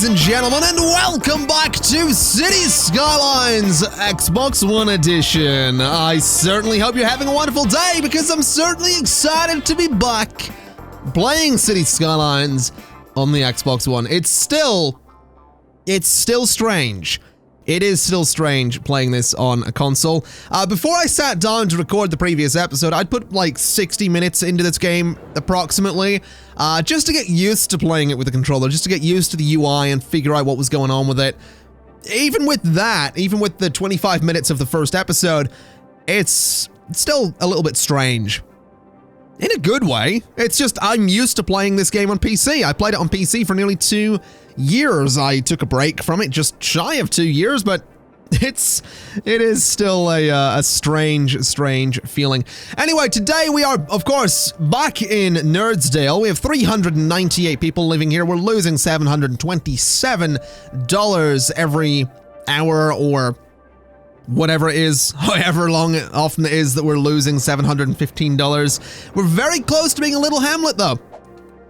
and gentlemen, and welcome back to City Skylines Xbox One Edition. I certainly hope you're having a wonderful day, because I'm certainly excited to be back playing City Skylines on the Xbox One. It's still strange. It is still strange playing this on a console. Before I sat down to record the previous episode, I'd put like 60 minutes into this game, approximately, just to get used to playing it with the controller, just to get used to the UI and figure out what was going on with it. Even with that, even with the 25 minutes of the first episode, it's still a little bit strange. In a good way. It's just I'm used to playing this game on PC. I played it on PC for nearly 2 years. I took a break from it, just shy of 2 years, but it is still a strange feeling. Anyway, today we are, of course, back in Nerdsdale. We have 398 people living here. We're losing $727 every hour, or whatever it is, however often it is that we're losing $715. We're very close to being a little hamlet, though.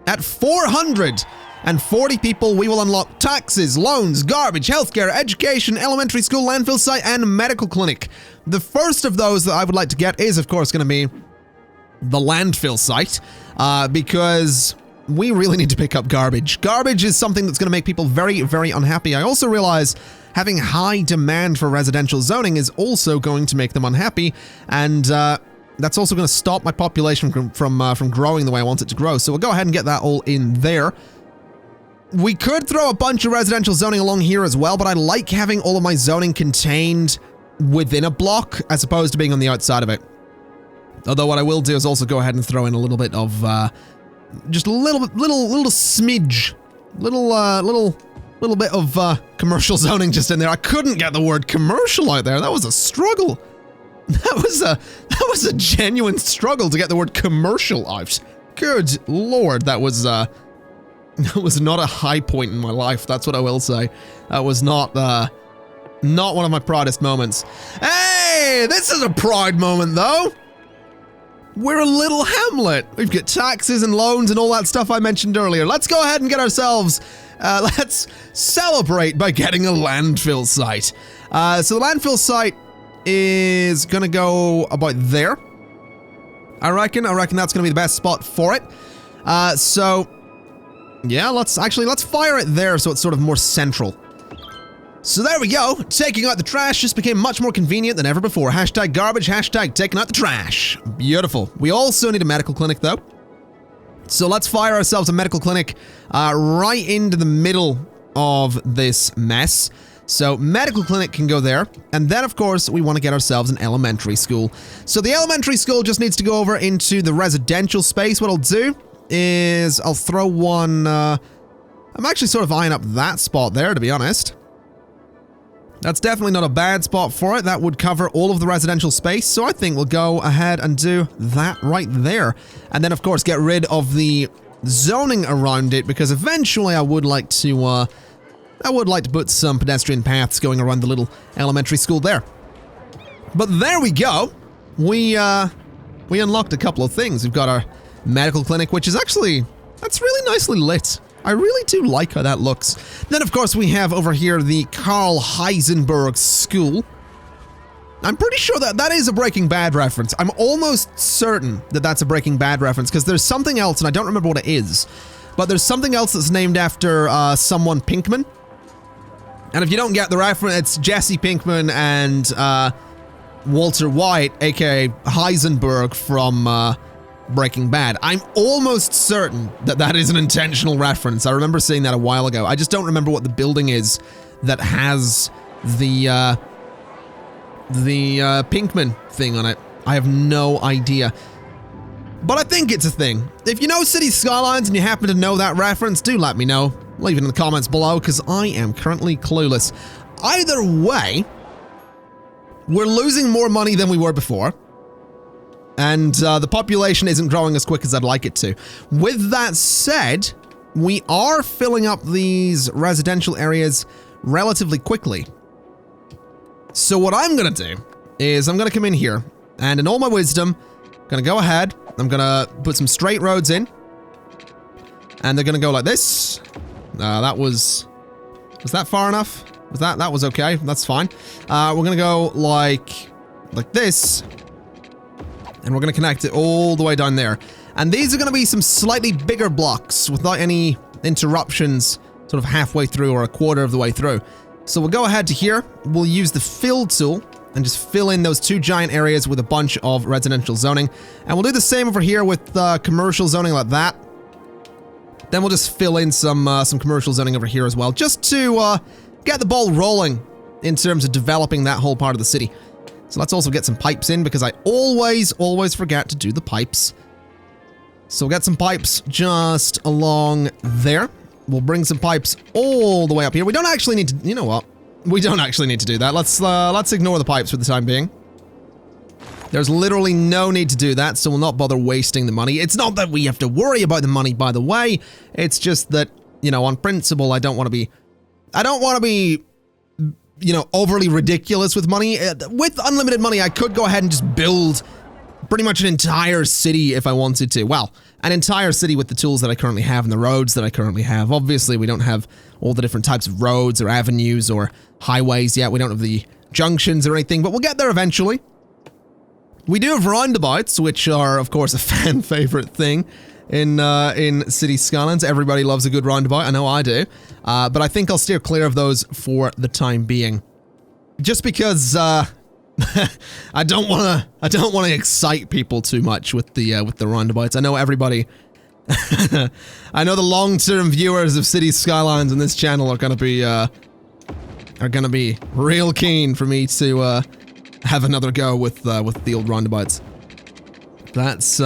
At 440 people, we will unlock taxes, loans, garbage, healthcare, education, elementary school, landfill site, and medical clinic. The first of those that I would like to get is, of course, going to be the landfill site, because we really need to pick up garbage. Garbage is something that's going to make people very, very unhappy. I also realize having high demand for residential zoning is also going to make them unhappy, and that's also going to stop my population from growing the way I want it to grow. So we'll go ahead and get that all in there. We could throw a bunch of residential zoning along here as well, but I like having all of my zoning contained within a block as opposed to being on the outside of it. Although what I will do is also go ahead and throw in a little bit of just a little smidge, little bit of commercial zoning just in there. I couldn't get the word commercial out there. That was a struggle. That was a genuine struggle to get the word commercial out. Good Lord, that was not a high point in my life. That's what I will say. That was not one of my proudest moments. Hey, this is a proud moment though. We're a little hamlet. We've got taxes and loans and all that stuff I mentioned earlier. Let's go ahead and get ourselves, let's celebrate by getting a landfill site. So the landfill site is gonna go about there. I reckon that's gonna be the best spot for it. So yeah, let's fire it there so it's sort of more central. So there we go. Taking out the trash just became much more convenient than ever before. Hashtag garbage, hashtag taking out the trash. Beautiful. We also need a medical clinic though. So let's fire ourselves a medical clinic right into the middle of this mess. So medical clinic can go there. And then of course we want to get ourselves an elementary school. So the elementary school just needs to go over into the residential space. What I'll do is I'll throw one, I'm actually sort of eyeing up that spot there, to be honest. That's definitely not a bad spot for it. That would cover all of the residential space, so I think we'll go ahead and do that right there. And then, of course, get rid of the zoning around it, because eventually I would like to put some pedestrian paths going around the little elementary school there. But there we go. We unlocked a couple of things. We've got our medical clinic, which is actually, that's really nicely lit. I really do like how that looks. Then, of course, we have over here the Carl Heisenberg School. I'm pretty sure that is a Breaking Bad reference. I'm almost certain that that's a Breaking Bad reference, because there's something else, and I don't remember what it is. But there's something else that's named after someone Pinkman. And if you don't get the reference, it's Jesse Pinkman and Walter White, aka Heisenberg from Breaking Bad. I'm almost certain that is an intentional reference. I remember seeing that a while ago. I just don't remember what the building is that has the Pinkman thing on it. I have no idea. But I think it's a thing. If you know City Skylines and you happen to know that reference, do let me know. Leave it in the comments below, because I am currently clueless. Either way, we're losing more money than we were before. And the population isn't growing as quick as I'd like it to. With that said, we are filling up these residential areas relatively quickly. So what I'm going to do is I'm going to come in here, and in all my wisdom, I'm going to go ahead, I'm going to put some straight roads in, and they're going to go like this. That was Was that far enough? Was that was okay. That's fine. We're gonna go like this. And we're gonna connect it all the way down there. And these are gonna be some slightly bigger blocks without any interruptions sort of halfway through or a quarter of the way through. So we'll go ahead to here. We'll use the fill tool and just fill in those 2 giant areas with a bunch of residential zoning. And we'll do the same over here with commercial zoning like that. Then we'll just fill in some commercial zoning over here as well, just to get the ball rolling in terms of developing that whole part of the city. So let's also get some pipes in, because I always forget to do the pipes. So we'll get some pipes just along there. We'll bring some pipes all the way up here. We don't actually need to, you know what? We don't actually need to do that. Let's ignore the pipes for the time being. There's literally no need to do that, so we'll not bother wasting the money. It's not that we have to worry about the money, by the way. It's just that, you know, on principle, I don't want to be, you know, overly ridiculous with money. With unlimited money, I could go ahead and just build pretty much an entire city if I wanted to. Well, an entire city with the tools that I currently have and the roads that I currently have. Obviously, we don't have all the different types of roads or avenues or highways yet. We don't have the junctions or anything, but we'll get there eventually. We do have roundabouts, which are, of course, a fan favorite thing in City Skylines. Everybody loves a good roundabout. I know I do. But I think I'll steer clear of those for the time being. Just because I don't want to excite people too much with the roundabouts. I know everybody I know the long-term viewers of City Skylines on this channel are going to be real keen for me to have another go with the old roundabouts. That's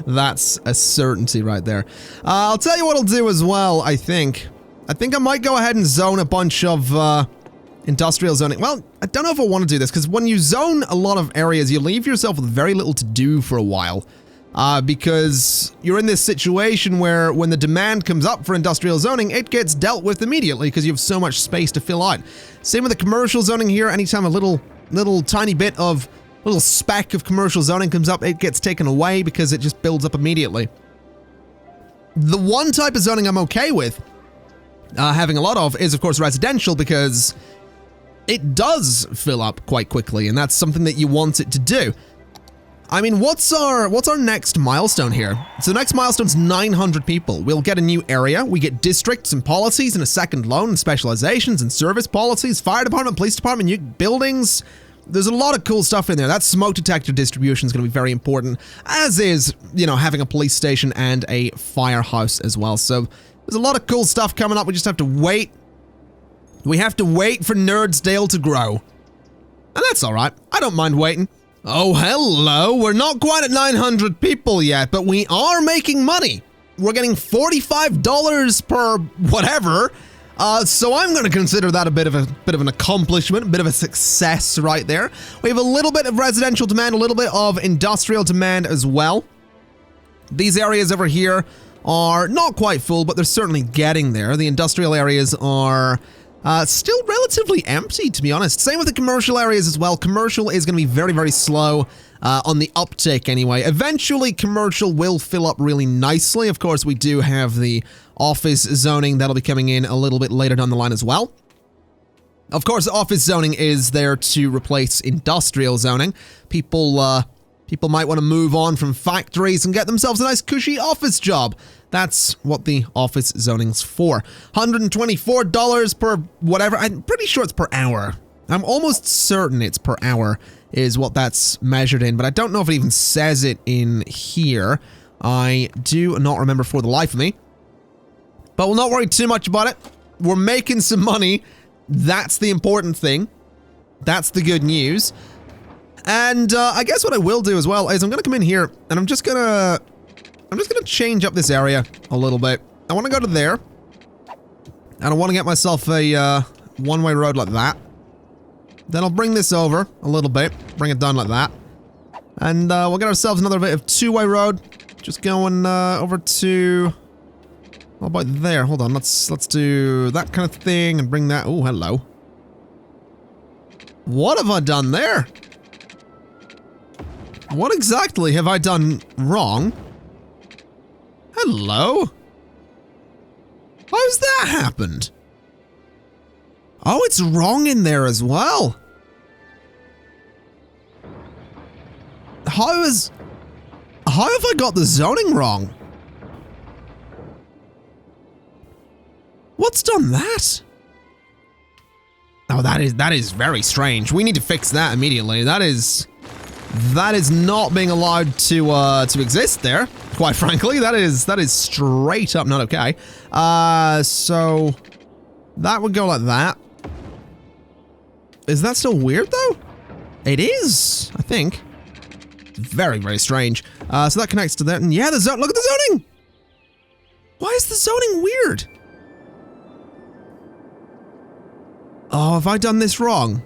that's a certainty right there. I'll tell you what I'll do as well, I think I might go ahead and zone a bunch of industrial zoning. Well, I don't know if I want to do this, because when you zone a lot of areas, you leave yourself with very little to do for a while. Because you're in this situation where when the demand comes up for industrial zoning, it gets dealt with immediately because you have so much space to fill out. Same with the commercial zoning here. Anytime a little tiny bit of, little speck of commercial zoning comes up, it gets taken away because it just builds up immediately. The one type of zoning I'm okay with having a lot of is, of course, residential, because it does fill up quite quickly, and that's something that you want it to do. I mean, what's our next milestone here? So the next milestone's 900 people. We'll get a new area. We get districts and policies and a second loan and specializations and service policies, fire department, police department, new buildings. There's a lot of cool stuff in there. That smoke detector distribution is going to be very important, as is, you know, having a police station and a firehouse as well. So there's a lot of cool stuff coming up. We just have to wait. We have to wait for Nerdsdale to grow. And that's all right. I don't mind waiting. Oh, hello. We're not quite at 900 people yet, but we are making money. We're getting $45 per whatever. So I'm going to consider that a bit of an accomplishment, a bit of a success right there. We have a little bit of residential demand, a little bit of industrial demand as well. These areas over here are not quite full, but they're certainly getting there. The industrial areas are still relatively empty, to be honest. Same with the commercial areas as well. Commercial is going to be very, very slow on the uptake anyway. Eventually, commercial will fill up really nicely. Of course, we do have the office zoning that'll be coming in a little bit later down the line as well. Of course, office zoning is there to replace industrial zoning. People might want to move on from factories and get themselves a nice cushy office job. That's what the office zoning's for. $124 per whatever. I'm pretty sure it's per hour. I'm almost certain it's per hour is what that's measured in, but I don't know if it even says it in here. I do not remember for the life of me. But we'll not worry too much about it. We're making some money. That's the important thing. That's the good news. And I guess what I will do as well is I'm going to come in here and I'm just going to change up this area a little bit. I want to go to there. And I want to get myself a one-way road like that. Then I'll bring this over a little bit. Bring it down like that. And we'll get ourselves another bit of two-way road. Just going over to... How about there? Hold on. Let's do that kind of thing and bring that... Oh, hello. What have I done there? What exactly have I done wrong? Hello? How's that happened? Oh, it's wrong in there as well. How have I got the zoning wrong? What's done that? Oh, that is very strange. We need to fix that immediately. That is not being allowed to exist there. Quite frankly, that is straight up not okay. So that would go like that. Is that still weird though? It is, I think. Very, very strange. So that connects to that, and yeah, the zone. Look at the zoning. Why is the zoning weird? Oh, have I done this wrong?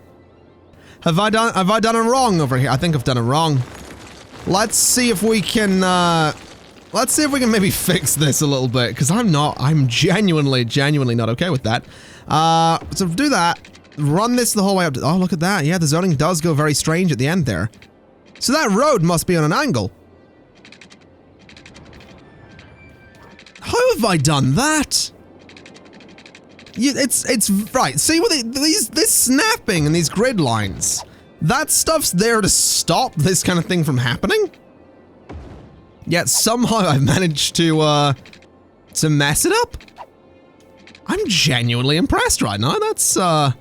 Have I done it wrong over here? I think I've done it wrong. Let's see if we can maybe fix this a little bit, because I'm genuinely not okay with that. So do that. Run this the whole way up to, oh, look at that. Yeah, the zoning does go very strange at the end there. So that road must be on an angle. How have I done that? It's right. See what this snapping and these grid lines. That stuff's there to stop this kind of thing from happening. Yet somehow I've managed to mess it up. I'm genuinely impressed right now. That's not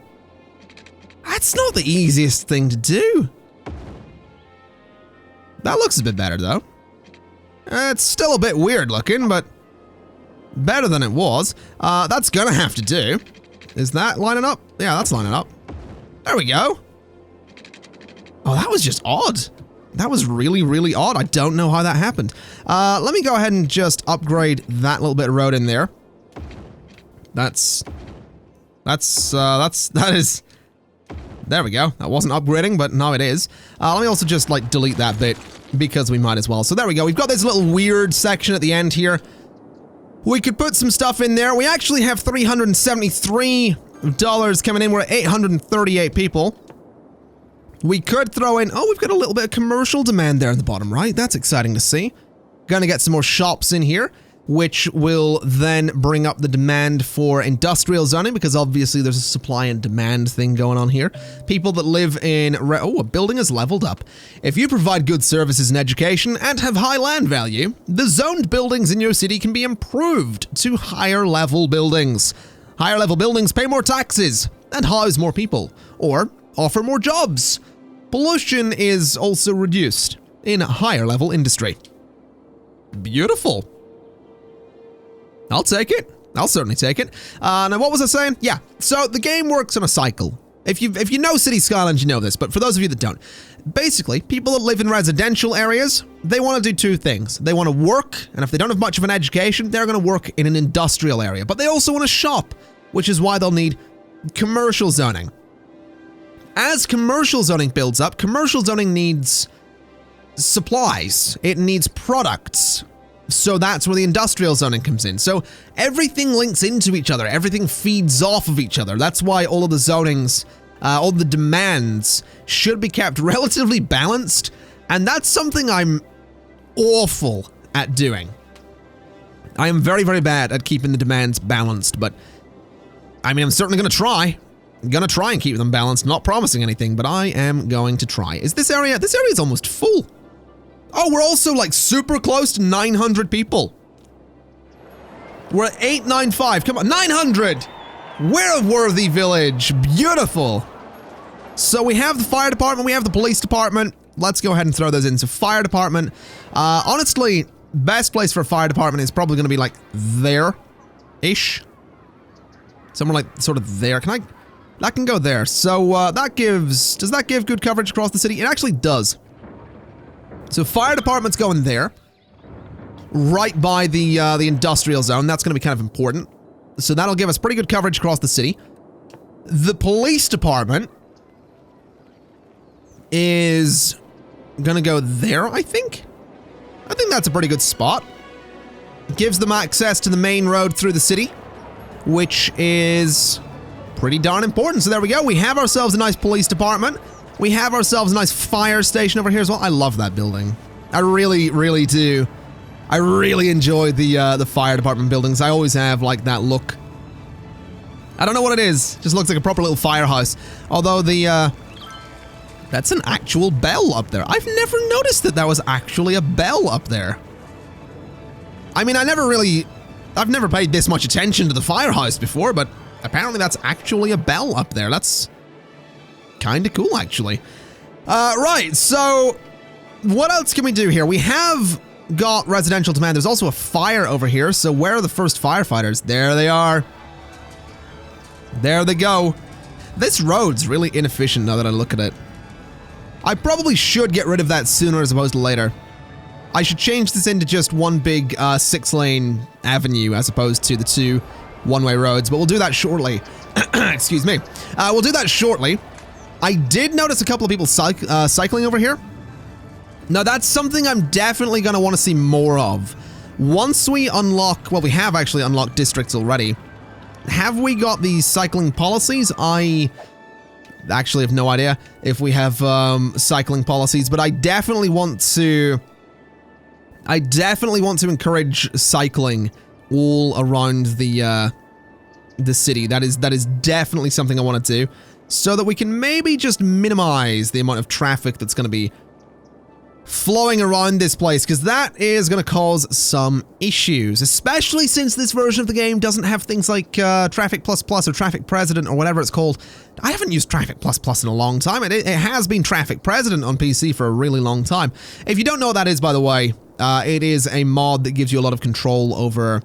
the easiest thing to do. That looks a bit better though. It's still a bit weird looking, but better than it was. That's gonna have to do. Is that lining up? Yeah, that's lining up. There we go. Oh, that was just odd. That was really, really odd. I don't know how that happened. Let me go ahead and just upgrade that little bit of road in there. That is, there we go. That wasn't upgrading, but now it is. Let me also just like delete that bit because we might as well. So there we go. We've got this little weird section at the end here. We could put some stuff in there. We actually have $373 coming in. We're at 838 people. We could throw in, oh, we've got a little bit of commercial demand there in the bottom right. That's exciting to see. Gonna get some more shops in here, which will then bring up the demand for industrial zoning, because obviously there's a supply and demand thing going on here. People that live in, oh, a building is leveled up. If you provide good services and education and have high land value, the zoned buildings in your city can be improved to higher level buildings. Higher level buildings pay more taxes and house more people, or offer more jobs. Pollution is also reduced in higher level industry. Beautiful. I'll take it. I'll certainly take it. Now what was I saying? Yeah, so the game works on a cycle. If you know City Skylines, you know this, but for those of you that don't, basically, people that live in residential areas, they want to do two things. They want to work, and if they don't have much of an education, they're going to work in an industrial area, but they also want to shop, which is why they'll need commercial zoning. As commercial zoning builds up, commercial zoning needs supplies. It needs products. So that's where the industrial zoning comes in. So everything links into each other. Everything feeds off of each other. That's why all of the zonings, all the demands should be kept relatively balanced. And that's something I'm awful at doing. I am very, very bad at keeping the demands balanced, but I mean, I'm certainly going to try. I'm going to try and keep them balanced. Not promising anything, but I am going to try. Is this area is almost full. Oh, we're also like super close to 900 people. We're at 895. Come on, 900. We're a worthy village. Beautiful. So we have the fire department. We have the police department. Let's go ahead and throw those in. So fire department. Honestly, best place for a fire department is probably going to be like there-ish. Somewhere like sort of there. That can go there. So does that give good coverage across the city? It actually does. So fire department's going there, right by the industrial zone. That's going to be kind of important. So that'll give us pretty good coverage across the city. The police department is going to go there, I think. I think that's a pretty good spot. Gives them access to the main road through the city, which is pretty darn important. So there we go. We have ourselves a nice police department. We have ourselves a nice fire station over here as well. I love that building. I really, really do I really enjoy the fire department buildings. I always have, like, that look. I don't know what it is. Just looks like a proper little firehouse. Although that's an actual bell up there. I've never noticed that was actually a bell up there. I mean, I've never paid this much attention to the firehouse before, but apparently that's actually a bell up there. That's kind of cool, actually. Right, so what else can we do here? We have got residential demand. There's also a fire over here, so where are the first firefighters? There they are. There they go. This road's really inefficient now that I look at it. I probably should get rid of that sooner as opposed to later. I should change this into just one big 6-lane avenue as opposed to the 2 one-way roads, but we'll do that shortly. Excuse me. We'll do that shortly. I did notice a couple of people cycling over here. Now, that's something I'm definitely going to want to see more of. Once we unlock... Well, we have actually unlocked districts already. Have we got these cycling policies? I actually have no idea if we have cycling policies, but I definitely want to encourage cycling all around the city. That is definitely something I want to do, so that we can maybe just minimize the amount of traffic that's going to be flowing around this place, because that is going to cause some issues, especially since this version of the game doesn't have things like Traffic++ or Traffic President or whatever it's called. I haven't used Traffic++ in a long time. It has been Traffic President on PC for a really long time. If you don't know what that is, by the way, it is a mod that gives you a lot of control over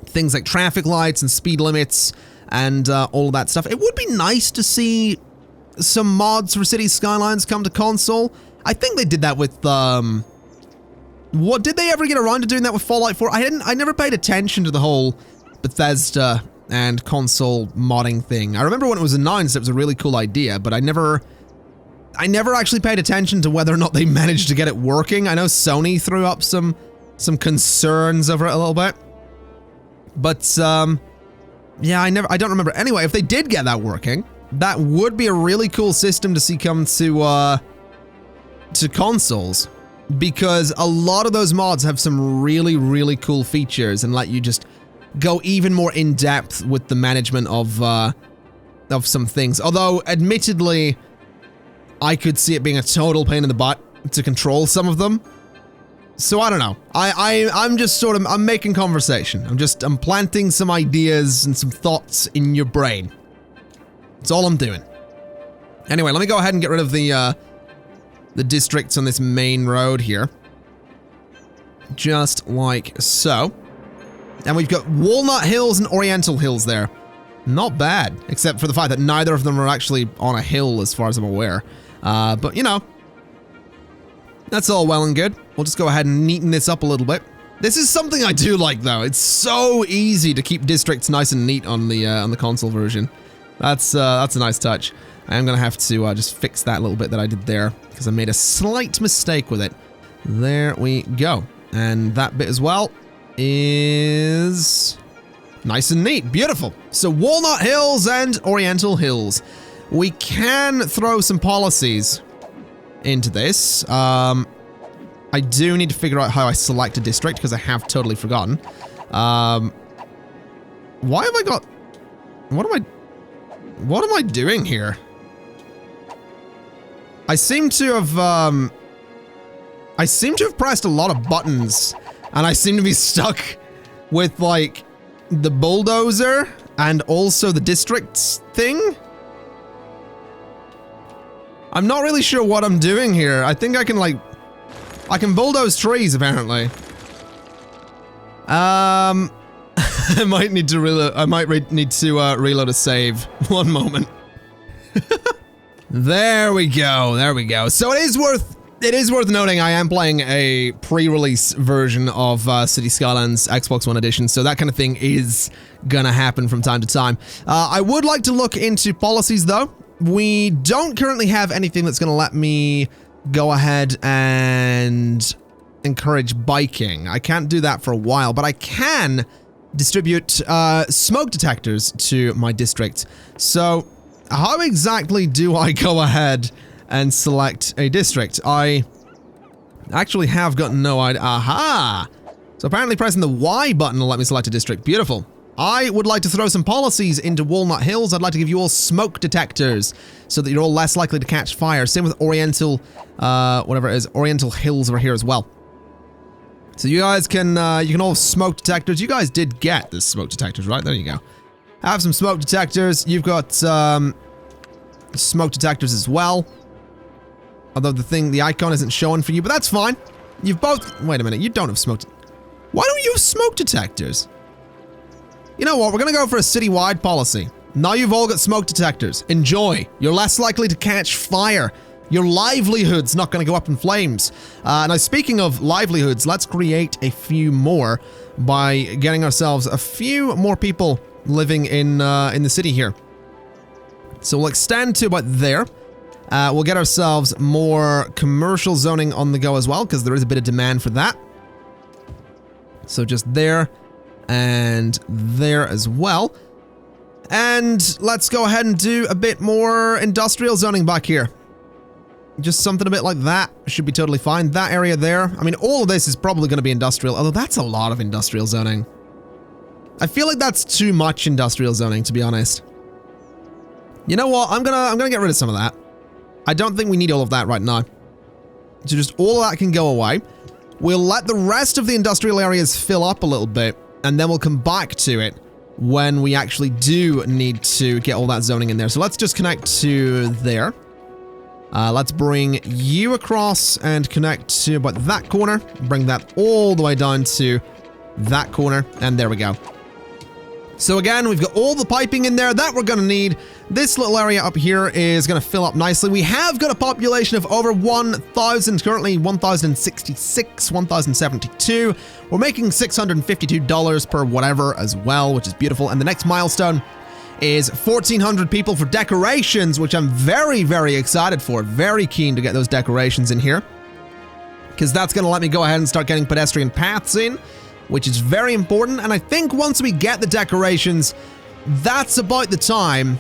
things like traffic lights and speed limits and all of that stuff. It would be nice to see some mods for Cities Skylines come to console. I think they did that with, what, did they ever get around to doing that with Fallout 4? I never paid attention to the whole Bethesda and console modding thing. I remember when it was announced, it was a really cool idea, but I never actually paid attention to whether or not they managed to get it working. I know Sony threw up some concerns over it a little bit. But, yeah, I don't remember. Anyway, if they did get that working, that would be a really cool system to see come to consoles, because a lot of those mods have some really, really cool features and let you just go even more in depth with the management of some things. Although, admittedly, I could see it being a total pain in the butt to control some of them. So I don't know. I'm just sort of, I'm making conversation. I'm planting some ideas and some thoughts in your brain. That's all I'm doing. Anyway, let me go ahead and get rid of the districts on this main road here. Just like so. And we've got Walnut Hills and Oriental Hills there. Not bad, except for the fact that neither of them are actually on a hill as far as I'm aware. But, you know, that's all well and good. We'll just go ahead and neaten this up a little bit. This is something I do like, though. It's so easy to keep districts nice and neat on the console version. That's a nice touch. I am going to have to just fix that little bit that I did there, because I made a slight mistake with it. There we go. And that bit as well is nice and neat. Beautiful. So Walnut Hills and Oriental Hills. We can throw some policies into this. I do need to figure out how I select a district, because I have totally forgotten. Why have I got... What am I doing here? I seem to have pressed a lot of buttons, and I seem to be stuck with, like, the bulldozer and also the districts thing. I'm not really sure what I'm doing here. I think I can, like, I can bulldoze trees, apparently. I might need to reload. I might need to reload a save. One moment. There we go. There we go. So it is worth noting I am playing a pre-release version of Cities Skylines Xbox One Edition, so that kind of thing is gonna happen from time to time. I would like to look into policies, though. We don't currently have anything that's gonna let me go ahead and encourage biking. I can't do that for a while, but I can distribute smoke detectors to my district. So how exactly do I go ahead and select a district? I actually have got no idea. Aha! So apparently pressing the Y button will let me select a district. Beautiful. I would like to throw some policies into Walnut Hills. I'd like to give you all smoke detectors so that you're all less likely to catch fire. Same with Oriental, whatever it is, Oriental Hills over here as well. So you guys can, you can all have smoke detectors. You guys did get the smoke detectors, right? There you go. Have some smoke detectors. You've got, smoke detectors as well. Although the icon isn't showing for you, but that's fine. You've both, wait a minute, you don't have smoke. Why don't you have smoke detectors? You know what, we're gonna go for a citywide policy. Now you've all got smoke detectors. Enjoy. You're less likely to catch fire. Your livelihood's not gonna go up in flames. Now speaking of livelihoods, let's create a few more by getting ourselves a few more people living in the city here. So we'll extend to about there. We'll get ourselves more commercial zoning on the go as well, because there is a bit of demand for that. So just there and there as well. And let's go ahead and do a bit more industrial zoning back here. Just something a bit like that should be totally fine. That area there, I mean, all of this is probably going to be industrial, although that's a lot of industrial zoning. I feel like that's too much industrial zoning, to be honest. You know what? I'm gonna get rid of some of that. I don't think we need all of that right now. So just all of that can go away. We'll let the rest of the industrial areas fill up a little bit, and then we'll come back to it when we actually do need to get all that zoning in there. So let's just connect to there. Let's bring you across and connect to about that corner. Bring that all the way down to that corner, and there we go. So again, we've got all the piping in there that we're going to need. This little area up here is going to fill up nicely. We have got a population of over 1,000, currently 1,066, 1,072. We're making $652 per whatever as well, which is beautiful. And the next milestone is 1,400 people for decorations, which I'm very, very excited for. Very keen to get those decorations in here, because that's going to let me go ahead and start getting pedestrian paths in, which is very important. And I think once we get the decorations, that's about the time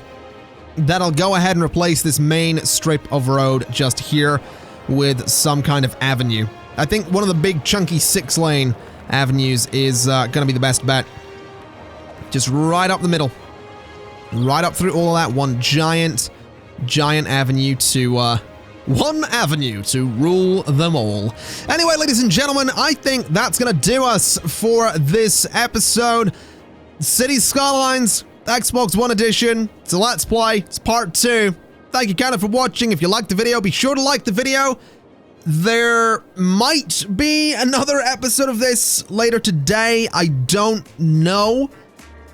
that I'll go ahead and replace this main strip of road just here with some kind of avenue. I think one of the big chunky 6-lane avenues is going to be the best bet. Just right up the middle. Right up through all of that. One giant avenue to... one avenue to rule them all. Anyway, ladies and gentlemen, I think that's going to do us for this episode. Cities Skylines, Xbox One Edition. It's a Let's Play. It's part 2. Thank you, Canada, for watching. If you liked the video, be sure to like the video. There might be another episode of this later today. I don't know.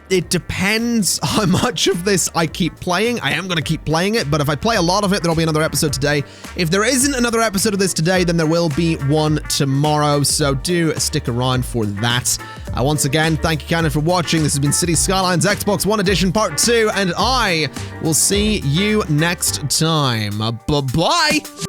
It depends how much of this I keep playing. I am going to keep playing it, but if I play a lot of it, there'll be another episode today. If there isn't another episode of this today, then there will be one tomorrow, so do stick around for that. Once again, thank you, Canada, for watching. This has been Cities Skylines Xbox One Edition Part 2, and I will see you next time. Bye-bye!